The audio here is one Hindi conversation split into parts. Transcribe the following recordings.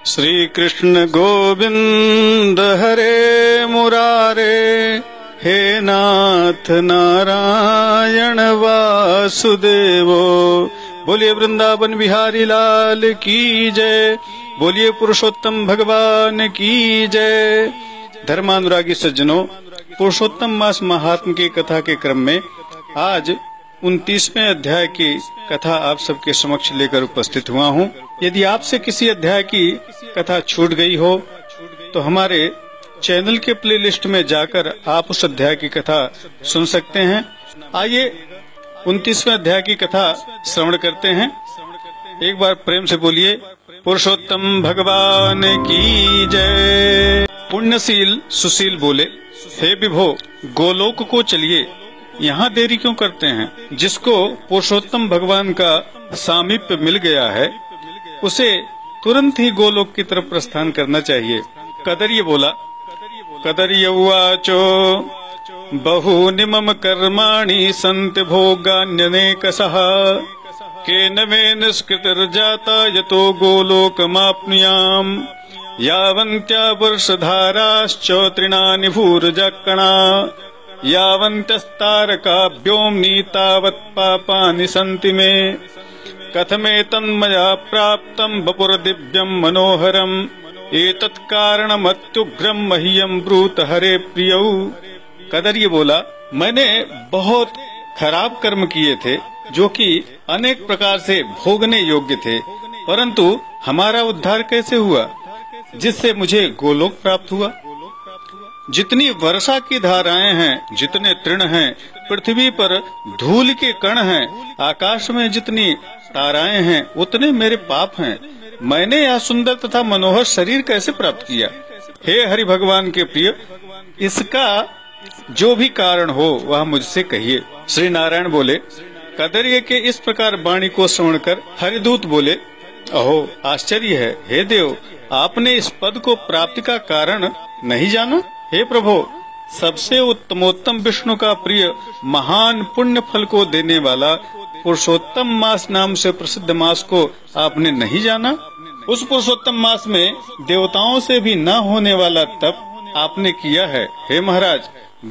श्री कृष्ण गोविंद हरे मुरारे, हे नाथ नारायण वासुदेवो। बोलिए वृंदावन बिहारी लाल की जय, बोलिए पुरुषोत्तम भगवान की जय। धर्मानुरागी सज्जनों, पुरुषोत्तम मास महात्म की कथा के क्रम में आज 29वें अध्याय की कथा आप सबके समक्ष लेकर उपस्थित हुआ हूँ। यदि आपसे किसी अध्याय की कथा छूट गई हो तो हमारे चैनल के प्लेलिस्ट में जाकर आप उस अध्याय की कथा सुन सकते हैं। आइए 29वें अध्याय की कथा श्रवण करते हैं। एक बार प्रेम से बोलिए पुरुषोत्तम भगवान की जय। पुण्यशील सुशील बोले, हे विभो, गोलोक को चलिए, यहाँ देरी क्यों करते हैं? जिसको पुरुषोत्तम भगवान का सामीप्य मिल गया है उसे तुरंत ही गोलोक की तरफ प्रस्थान करना चाहिए। कदर्य बोला, कदर्य उवाचो बहूनि मम कर्माणि सन्ति भोगान्यनेकशः, केन मे निष्कृतिर्जाता यतो गोलोकमाप्नुयाम्, यावन्त्या वर्षधाराश्च तृणानि भूर्जकणा, यावन्त्यस्तारकाभ्योम्नि तावत् पापानि सन्ति मे, कथमेतन्मया प्राप्तम् वपुर्दिव्यम् मनोहरम्, एतत् कारणमत्युग्रम् मह्यम् ब्रूत हरे प्रियौ। कदर्य बोला, मैंने बहुत खराब कर्म किए थे जो कि अनेक प्रकार से भोगने योग्य थे, परंतु हमारा उद्धार कैसे हुआ जिससे मुझे गोलोक प्राप्त हुआ? जितनी वर्षा की धाराएं हैं, जितने तृण हैं, पृथ्वी पर धूल के कण हैं, आकाश में जितनी ताराएं हैं, उतने मेरे पाप हैं। मैंने यह सुंदर तथा मनोहर शरीर कैसे प्राप्त किया? हे हरि भगवान के प्रिय, इसका जो भी कारण हो वह मुझसे कहिए। श्री नारायण बोले, कदर्य के इस प्रकार वाणी को श्रवण कर हरिदूत बोले, अहो आश्चर्य है, हे देव, आपने इस पद को प्राप्ति का कारण नहीं जाना? हे प्रभो, सबसे उत्तमोत्तम विष्णु का प्रिय महान पुण्य फल को देने वाला पुरुषोत्तम मास नाम से प्रसिद्ध मास को आपने नहीं जाना? उस पुरुषोत्तम मास में देवताओं से भी न होने वाला तप आपने किया है। हे महाराज,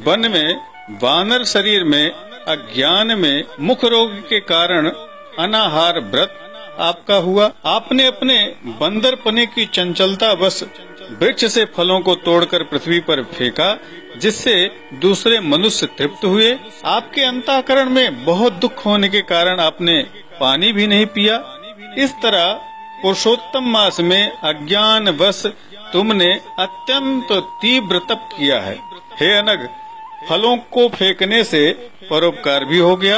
वन में वानर शरीर में अज्ञान में मुख रोग के कारण अनाहार व्रत आपका हुआ। आपने अपने बंदरपने की चंचलता बस वृक्ष से फलों को तोड़कर पृथ्वी पर फेंका, जिससे दूसरे मनुष्य तृप्त हुए। आपके अंतःकरण में बहुत दुख होने के कारण आपने पानी भी नहीं पिया। इस तरह पुरुषोत्तम मास में अज्ञान वश तुमने अत्यंत तीव्र तप किया है। हे अनग, फलों को फेंकने से परोपकार भी हो गया।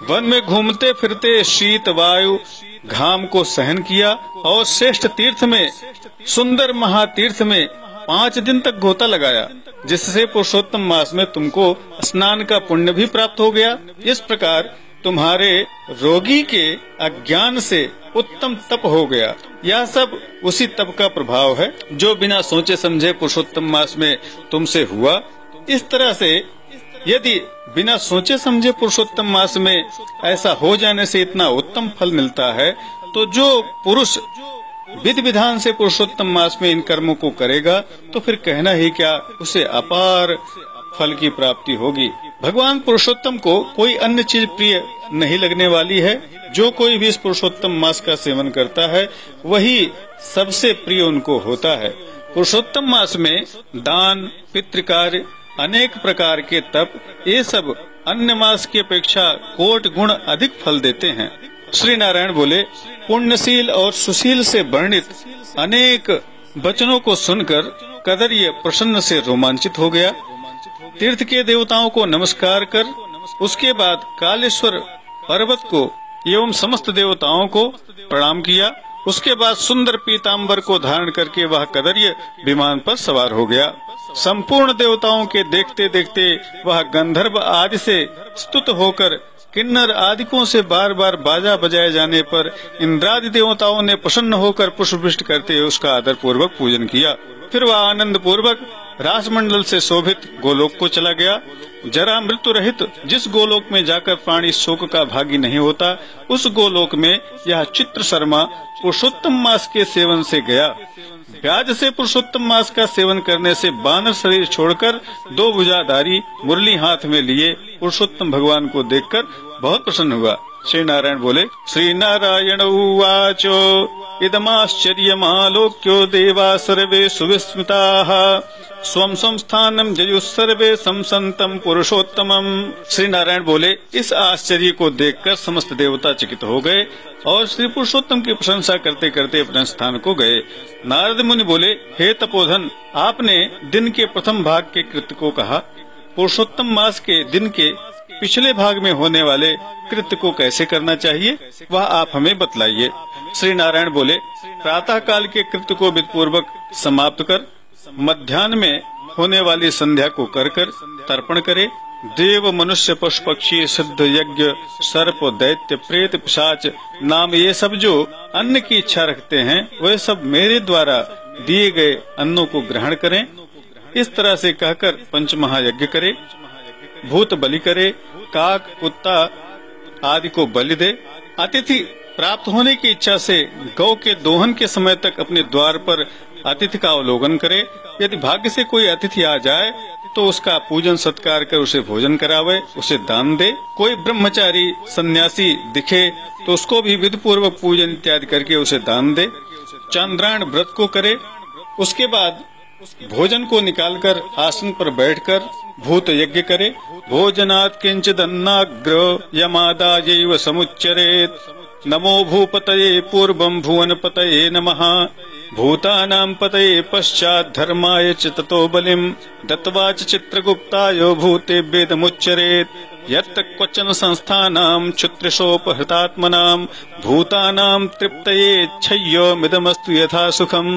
वन में घूमते फिरते शीत वायु घाम को सहन किया और श्रेष्ठ तीर्थ में, सुंदर महातीर्थ में 5 दिन तक गोता लगाया, जिससे पुरुषोत्तम मास में तुमको स्नान का पुण्य भी प्राप्त हो गया। इस प्रकार तुम्हारे रोगी के अज्ञान से उत्तम तप हो गया। यह सब उसी तप का प्रभाव है जो बिना सोचे समझे पुरुषोत्तम मास में तुमसे हुआ। इस तरह से यदि बिना सोचे समझे पुरुषोत्तम मास में ऐसा हो जाने से इतना उत्तम फल मिलता है, तो जो पुरुष विधि विधान से पुरुषोत्तम मास में इन कर्मों को करेगा तो फिर कहना ही क्या, उसे अपार फल की प्राप्ति होगी। भगवान पुरुषोत्तम को कोई अन्य चीज प्रिय नहीं लगने वाली है। जो कोई भी इस पुरुषोत्तम मास का सेवन करता है वही सबसे प्रिय उनको होता है। पुरुषोत्तम मास में दान, पितृकार्य, अनेक प्रकार के तप, ये सब अन्य मास की अपेक्षा कोटि गुण अधिक फल देते हैं। श्री नारायण बोले, पुण्यशील और सुशील से वर्णित अनेक वचनों को सुनकर कदर्य प्रसन्न से रोमांचित हो गया। तीर्थ के देवताओं को नमस्कार कर उसके बाद कालेश्वर पर्वत को एवं समस्त देवताओं को प्रणाम किया। उसके बाद सुंदर पीताम्बर को धारण करके वह कदर्य विमान पर सवार हो गया। संपूर्ण देवताओं के देखते देखते वह गंधर्व आदि से स्तुत होकर किन्नर आदिकों से बार बार बाजा बजाए जाने पर इंद्रादि देवताओं ने प्रसन्न होकर पुष्पवृष्टि करते हुए उसका आदर पूर्वक पूजन किया। फिर वह आनंद पूर्वक रासमंडल से शोभित गोलोक को चला गया। जरा मृत्यु रहित जिस गोलोक में जाकर प्राणी शोक का भागी नहीं होता, उस गोलोक में यह चित्र शर्मा पुरुषोत्तम मास के सेवन से गया। ब्याज से पुरुषोत्तम मास का सेवन करने से बानर शरीर छोड़कर 2 भुजाधारी मुरली हाथ में लिए पुरुषोत्तम भगवान को देखकर बहुत प्रसन्न हुआ। श्री नारायण बोले, श्री नारायण उवाचो इदमाश्चर्यमालोक्यो देवा सर्वे सुविस्मिताः स्वं संस्थानम जयुः सर्वे संसंतम पुरुषोत्तमम। श्री नारायण बोले, इस आश्चर्य को देखकर समस्त देवता चकित हो गए और श्री पुरुषोत्तम की प्रशंसा करते करते अपने स्थान को गए। नारद मुनि बोले, हे तपोधन, आपने दिन के प्रथम भाग के कृत्य को कहा, पुरुषोत्तम मास के दिन के पिछले भाग में होने वाले कृत्य को कैसे करना चाहिए, वह आप हमें बतलाइए। श्री नारायण बोले, प्रातः काल के कृत्य को विधिपूर्वक समाप्त कर मध्याह्न में होने वाली संध्या को कर तर्पण करे। देव मनुष्य पशु पक्षी सिद्ध यज्ञ सर्प दैत्य प्रेत पिशाच नाम ये सब जो अन्न की इच्छा रखते हैं, वे सब मेरे द्वारा दिए गए अन्नों को ग्रहण करें। इस तरह से कहकर पंचमहायज्ञ करे, भूत बलि करे, काक कुत्ता आदि को बलि दे। अतिथि प्राप्त होने की इच्छा से गौ के दोहन के समय तक अपने द्वार पर अतिथि का अवलोकन करे। यदि भाग्य से कोई अतिथि आ जाए तो उसका पूजन सत्कार कर उसे भोजन करावे, उसे दान दे। कोई ब्रह्मचारी सन्यासी दिखे तो उसको भी विधि पूर्वक पूजन इत्यादि करके उसे दान दे। चांद्रायण व्रत को करे। उसके बाद भोजन को निकालकर आसन पर बैठकर भूत यज्ञ करे। भोजनात् किंचिदन्नाग्र यमादायैव समुच्चरेत् नमो भूपतये पूर्वं भुवनपतये नमः भूतानां पतये पश्चात् धर्माय च ततो बलिं दत्त्वा च चित्रगुप्ताय भूतेभ्येदमुच्चरेत् यत् क्वचन संस्थानां क्षुत्रिशोपहृतात्मनां भूतानां तृप्तये क्षय्योमिदमस्तु यथा सुखम्।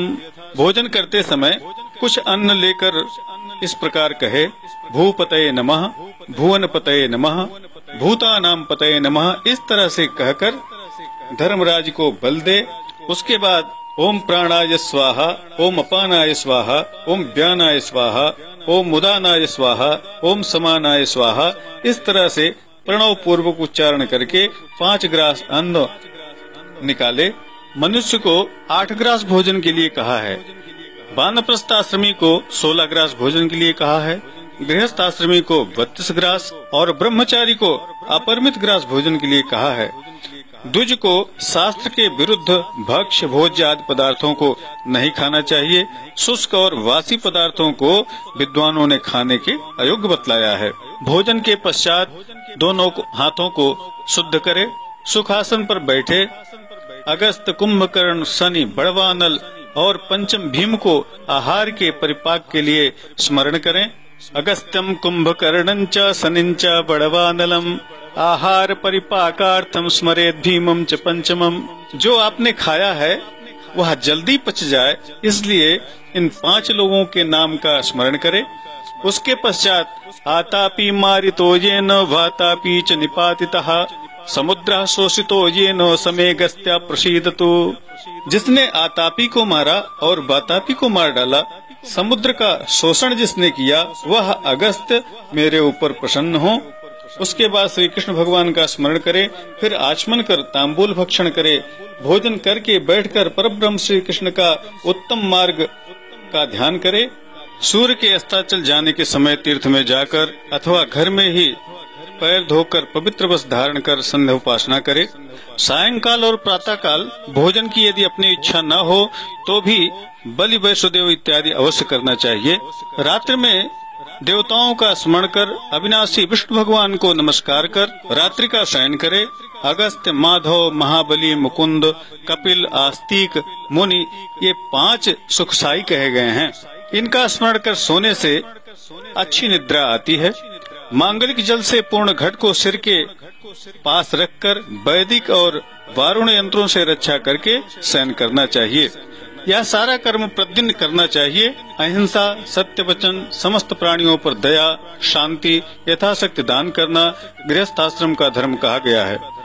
भोजन करते समय कुछ अन्न लेकर इस प्रकार कहे, भूपतये नमः, भुवन पतये नमः, भूतानां पतये नमः। इस तरह से कहकर धर्मराज को बल दे। उसके बाद ओम प्राणाय स्वाहा, ओम अपानाय स्वाहा, ओम व्यानाय स्वाहा, ओम उदानाय स्वाहा, ओम समानाय स्वाहा, इस तरह से प्रणव पूर्वक उच्चारण करके 5 ग्रास अन्न निकाले। मनुष्य को 8 ग्रास भोजन के लिए कहा है, वानप्रस्थ आश्रमी को 16 ग्रास भोजन के लिए कहा है, गृहस्थ आश्रमी को 32 ग्रास और ब्रह्मचारी को अपरिमित ग्रास भोजन के लिए कहा है। द्विज को शास्त्र के विरुद्ध भक्ष्य भोज्य आदि पदार्थों को नहीं खाना चाहिए। शुष्क और वासी पदार्थों को विद्वानों ने खाने के अयोग्य बतलाया है। भोजन के पश्चात दोनों हाथों को शुद्ध करे, सुखासन पर बैठे। अगस्त कुंभकर्ण शनि बड़वानल और पंचम भीम को आहार के परिपाक के लिए स्मरण करें। अगस्त्यम कुंभकर्णं च शनिं च बड़वानलम आहार परिपाकार्थम स्मरेत भीमम च पंचमम। जो आपने खाया है वह जल्दी पच जाए, इसलिए इन 5 लोगों के नाम का स्मरण करें। उसके पश्चात आतापि मारितो येन वातापि च निपातितः समुद्रः शोषितो येन समेगस्त्या प्रसीदतु। जिसने आतापी को मारा और वातापी को मार डाला, समुद्र का शोषण जिसने किया, वह अगस्त्य मेरे ऊपर प्रसन्न हो। उसके बाद श्री कृष्ण भगवान का स्मरण करे, फिर आचमन कर तांबूल भक्षण करे। भोजन करके बैठकर परब्रह्म श्री कृष्ण का उत्तम मार्ग का ध्यान करे। सूर्य के अस्ताचल जाने के समय तीर्थ में जाकर अथवा घर में ही पैर धोकर पवित्र वस्त्र धारण कर संध्या उपासना करे। सायंकाल और प्रातः काल भोजन की यदि अपनी इच्छा न हो तो भी बलि वैष्णोदेव इत्यादि अवश्य करना चाहिए। रात्रि में देवताओं का स्मरण कर अविनाशी विष्णु भगवान को नमस्कार कर रात्रि का शयन करे। अगस्त्य, माधव, महाबली, मुकुंद, कपिल, आस्तिक, मुनि ये 5 सुखसाई कहे गए हैं। इनका स्मरण कर सोने से अच्छी निद्रा आती है। मांगलिक जल से पूर्ण घट को सिर के पास रखकर वैदिक और वारुण यंत्रों से रक्षा करके शयन करना चाहिए। यह सारा कर्म प्रतिदिन करना चाहिए। अहिंसा, सत्य वचन, समस्त प्राणियों पर दया, शांति, यथाशक्ति दान करना गृहस्थाश्रम का धर्म कहा गया है।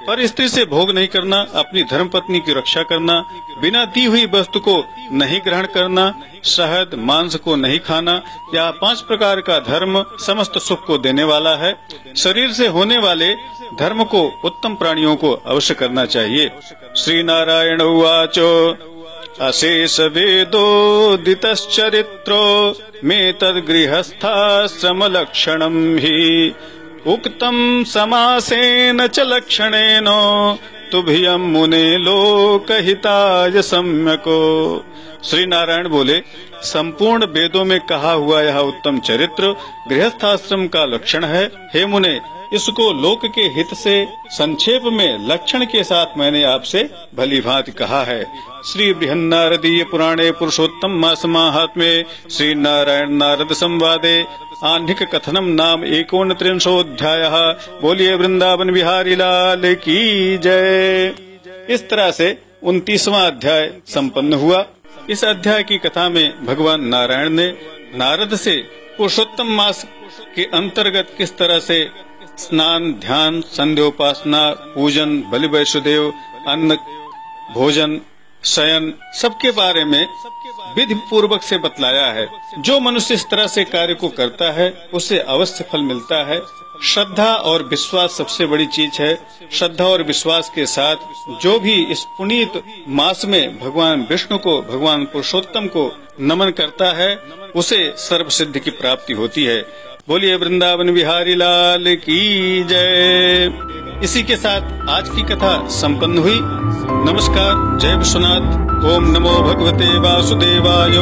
पर स्त्री से भोग नहीं करना, अपनी धर्मपत्नी की रक्षा करना, बिना दी हुई वस्तु को नहीं ग्रहण करना, शहद मांस को नहीं खाना, यह 5 प्रकार का धर्म समस्त सुख को देने वाला है। शरीर से होने वाले धर्म को उत्तम प्राणियों को अवश्य करना चाहिए। श्री नारायण उवाचो अशेष वेदोदितश्चरित्रो मे तद्गृहस्थाश्रम लक्षणं हि उक्तम समासेन च लक्षणेन तुभ्यं मुने लोकहिताय सम्यको। श्री नारायण बोले, संपूर्ण वेदों में कहा हुआ यह उत्तम चरित्र गृहस्थाश्रम का लक्षण है। हे मुने, इसको लोक के हित से संक्षेप में लक्षण के साथ मैंने आपसे भली भांति कहा है। श्री बृहन्नारदीय पुराणे पुरुषोत्तम मास माहात्म्ये श्री नारायण नारद संवादे आह्निक कथनम नाम 39अध्यायः। बोलिए वृंदावन बिहारी लाल की जय। इस तरह से 29वां अध्याय संपन्न हुआ। इस अध्याय की कथा में भगवान नारायण ने नारद से पुरुषोत्तम मास के अंतर्गत किस तरह से स्नान, ध्यान, संध्योपासना, पूजन, बलि वैष्णदेव, अन्न, भोजन, शयन सबके बारे में विधि पूर्वक से बतलाया है। जो मनुष्य इस तरह से कार्य को करता है उसे अवश्य फल मिलता है। श्रद्धा और विश्वास सबसे बड़ी चीज है। श्रद्धा और विश्वास के साथ जो भी इस पुनीत मास में भगवान विष्णु को, भगवान पुरुषोत्तम को नमन करता है उसे सर्व सिद्धि की प्राप्ति होती है। बोलिए वृंदावन बिहारी लाल की जय। इसी के साथ आज की कथा संपन्न हुई। नमस्कार, जय विश्वनाथ। ओम नमो भगवते वासुदेवाय।